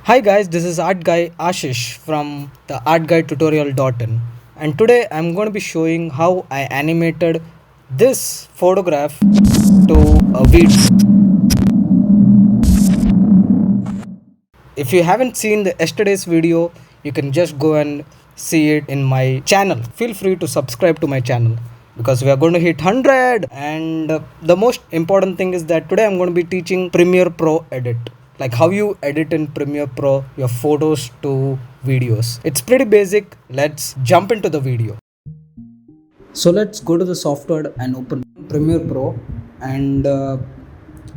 Hi guys, this is art guy Ashish from the artguidetutorial.in, and today I'm going to be showing how I animated this photograph to a video. If you haven't seen the yesterday's video, you can just go and see it in my channel. Feel free to subscribe to my channel because we are going to hit 100. And the most important thing is that today I'm going to be teaching Premiere Pro edit, like how you edit in Premiere Pro your photos to videos. It's pretty basic. Let's jump into the video. So let's go to the software and open Premiere Pro, and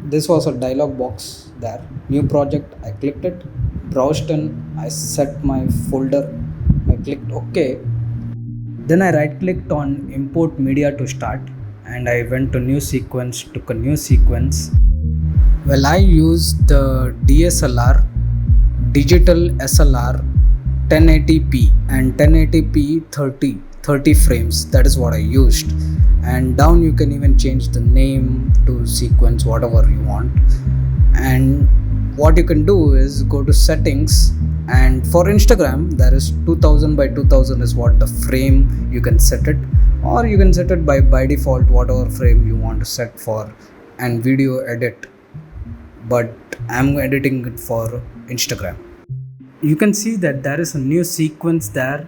this was a dialog box there. New project, I clicked it, browsed in, I set my folder, I clicked OK. Then I right clicked on import media to start, and I went to new sequence, took a new sequence. Well, I used the DSLR, digital SLR 1080p and 1080p 30 frames. That is what I used. And down you can even change the name to sequence whatever you want. And what you can do is go to settings, and for Instagram there is 2000 by 2000 is what the frame you can set it, or you can set it by default whatever frame you want to set for and video edit, but I'm editing it for Instagram. You can see that there is a new sequence there,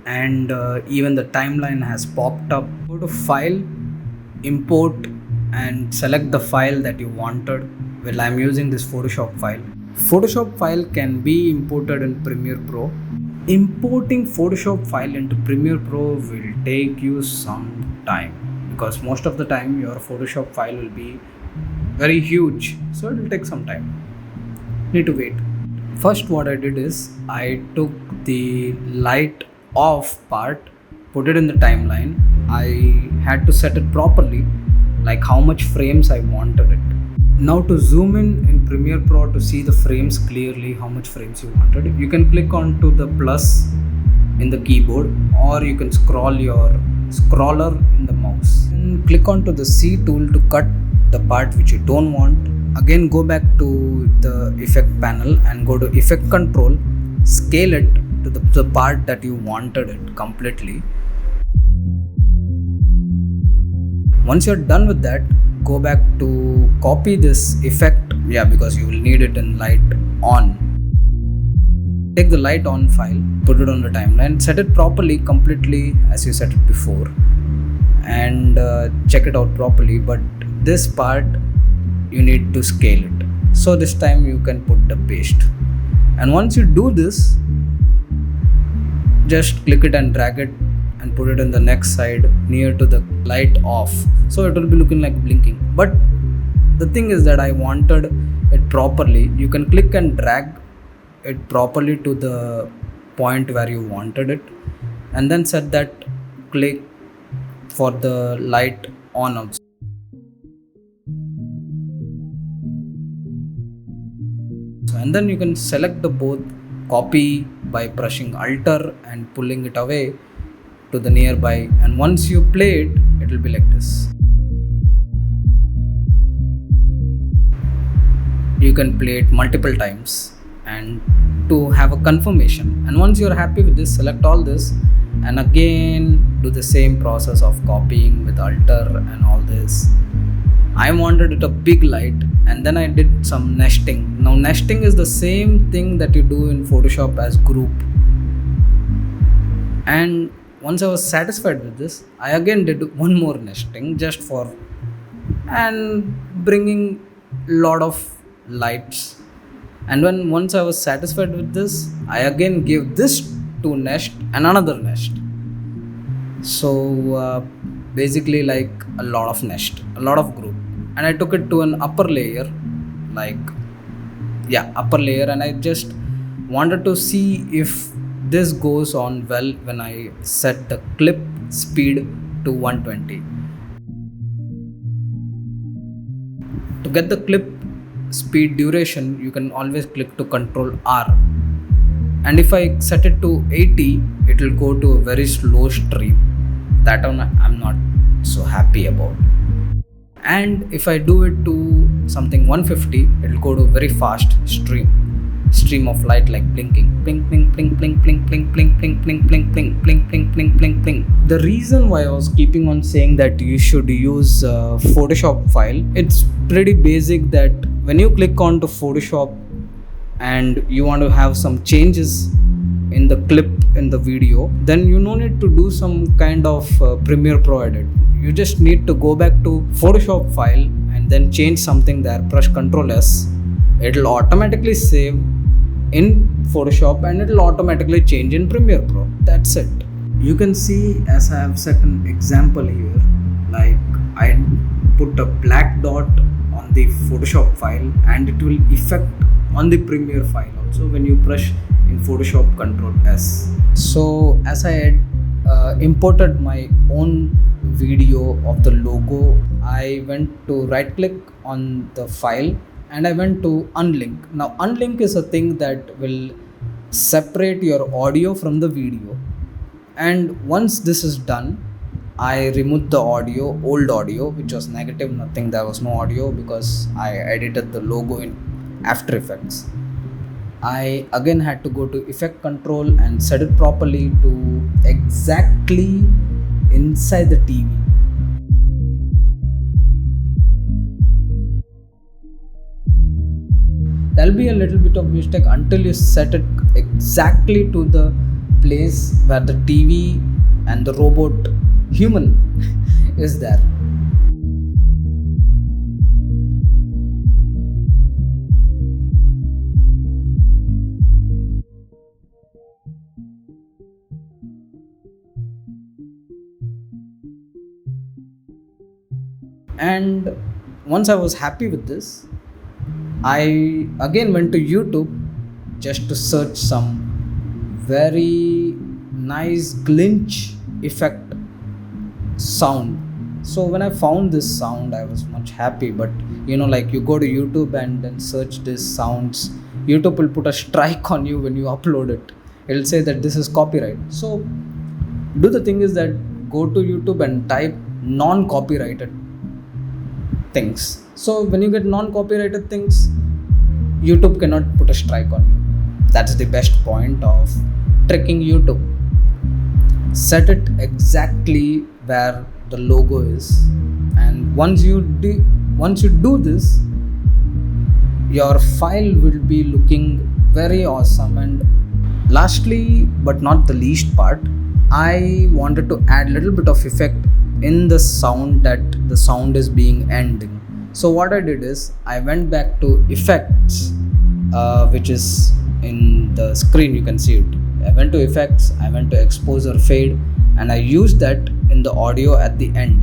and even the timeline has popped up. Go to file, import, and select the file that you wanted. Well, I'm using this Photoshop file. Photoshop file can be imported in Premiere Pro. Importing Photoshop file into Premiere Pro will take you some time because most of the time your Photoshop file will be very huge, so it will take some time. Need to wait. First, what I did is I took the light off part, put it in the timeline. I had to set it properly, like how much frames I wanted it. Now to zoom in Premiere Pro to see the frames clearly, how much frames you wanted, you can click onto the plus in the keyboard, or you can scroll your scroller in the mouse and click onto the C tool to cut the part which you don't want. Again, go back to the effect panel and go to effect control, scale it to the part that you wanted it completely. Once you're done with that, go back to copy this effect, because you will need it in light on. Take the light on file, put it on the timeline, set it properly completely as you set it before, and check it out properly. But this part you need to scale it, so this time you can put the paste. And once you do this, just click it and drag it and put it in the next side near to the light off, so it will be looking like blinking. But the thing is that I wanted it properly. You can click and drag it properly to the point where you wanted it, and then set that click for the light on also. And then you can select the both, copy by pressing Alt and pulling it away to the nearby, and once you play it, it will be like this. You can play it multiple times and to have a confirmation. And once you're happy with this, select all this and again do the same process of copying with Alt and all this. I wanted it a big light, and then I did some nesting. Now nesting is the same thing that you do in Photoshop as group. And once I was satisfied with this, I again did one more nesting just for and bringing lot of lights. And once I was satisfied with this, I again gave this to nest and another nest. So basically like a lot of nest, a lot of group. And I took it to an upper layer, upper layer, and I just wanted to see if this goes on well when I set the clip speed to 120. To get the clip speed duration, you can always click to Ctrl R, and if I set it to 80, it will go to a very slow stream. That one I'm not so happy about. And if I do it to something 150, it will go to a very fast stream. stream of light like blinking, blink, blink, blink, blink, blink, blink, blink, blink, blink, blink, blink, blink, blink, blink, blink, blink. The reason why I was keeping on saying that you should use Photoshop file, it's pretty basic that when you click onto Photoshop and you want to have some changes in the clip in the video, then you no need to do some kind of Premiere Pro edit. You just need to go back to Photoshop file and then change something there, press Ctrl S. It'll automatically save in Photoshop and it'll automatically change in Premiere Pro. That's it. You can see as I have set an example here, like I put a black dot on the Photoshop file and it will effect on the Premiere file also when you press in Photoshop Ctrl S. So as I had imported my own video of the logo, I went to right click on the file and I went to unlink. Now unlink is a thing that will separate your audio from the video, and once this is done, I removed the audio, old audio which was negative, nothing, there was no audio because I edited the logo in After Effects. I again had to go to effect control and set it properly to exactly inside the TV. There'll be a little bit of mistake until you set it exactly to the place where the TV and the robot human is there. And once I was happy with this, I again went to YouTube just to search some very nice glitch effect sound. So when I found this sound, I was much happy. But like you go to YouTube and then search these sounds, YouTube will put a strike on you when you upload it. It'll say that this is copyright. So the thing is that go to YouTube and type non-copyrighted things. So when you get non-copyrighted things, YouTube cannot put a strike on you. That's the best point of tricking YouTube. Set it exactly where the logo is, and once you do this, your file will be looking very awesome. And lastly but not the least part, I wanted to add a little bit of effect in the sound that the sound is being ending. So what I did is I went back to effects, which is in the screen, you can see it. I went to effects, I went to exposure fade, and I used that in the audio at the end.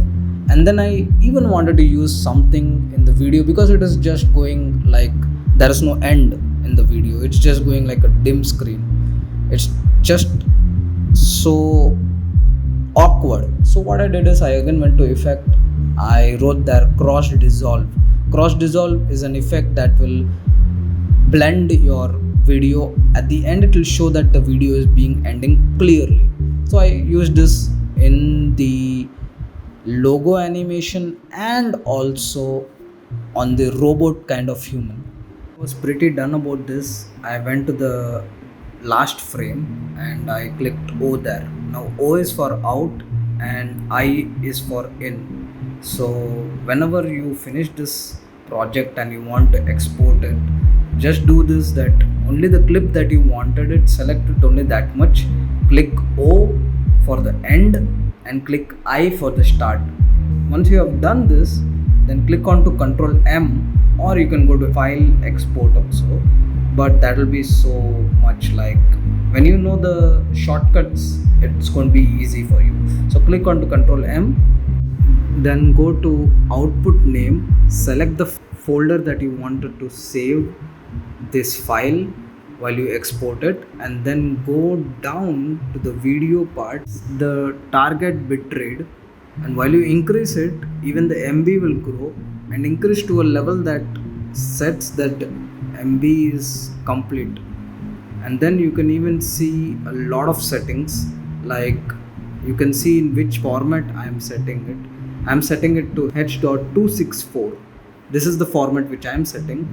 And then I even wanted to use something in the video because it is just going like there is no end in the video. It's just going like a dim screen. It's just so awkward. So what I did is I again went to effect. I wrote there cross dissolve. Cross dissolve is an effect that will blend your video. At the end it will show that the video is being ending clearly. So I used this in the logo animation and also on the robot kind of human. I was pretty done about this. I went to the last frame and I clicked O there. Now O is for out and I is for in. So whenever you finish this project and you want to export it, just do this, that only the clip that you wanted it, select it only that much, click O for the end and click I for the start. Once you have done this, then click on to Ctrl M, or you can go to file export also, but that will be so much like when you know the shortcuts, it's going to be easy for you. So click on to Ctrl M, then go to output name, select the folder that you wanted to save this file while you export it, and then go down to the video part, the target bitrate, and while you increase it, even the MB will grow and increase to a level that sets that MB is complete. And then you can even see a lot of settings, like you can see in which format I am setting it. I am setting it to H.264. This is the format which I am setting.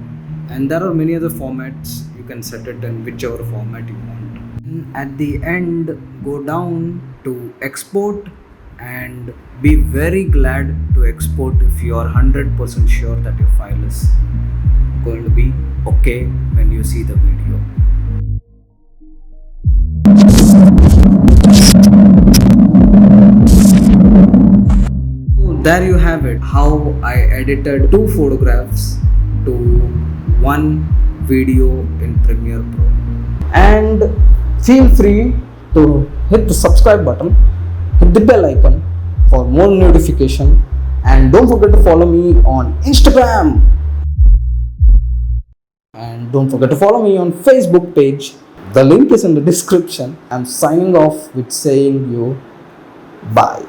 And there are many other formats. You can set it in whichever format you want. At the end, go down to export and be very glad to export if you are 100% sure that your file is going to be okay when you see the video. So there you have it, how I edited 2 photographs to 1 video in Premiere Pro. And feel free to hit the subscribe button, hit the bell icon for more notification, and don't forget to follow me on Instagram, and don't forget to follow me on Facebook page. The link is in the description. I'm signing off with saying you bye.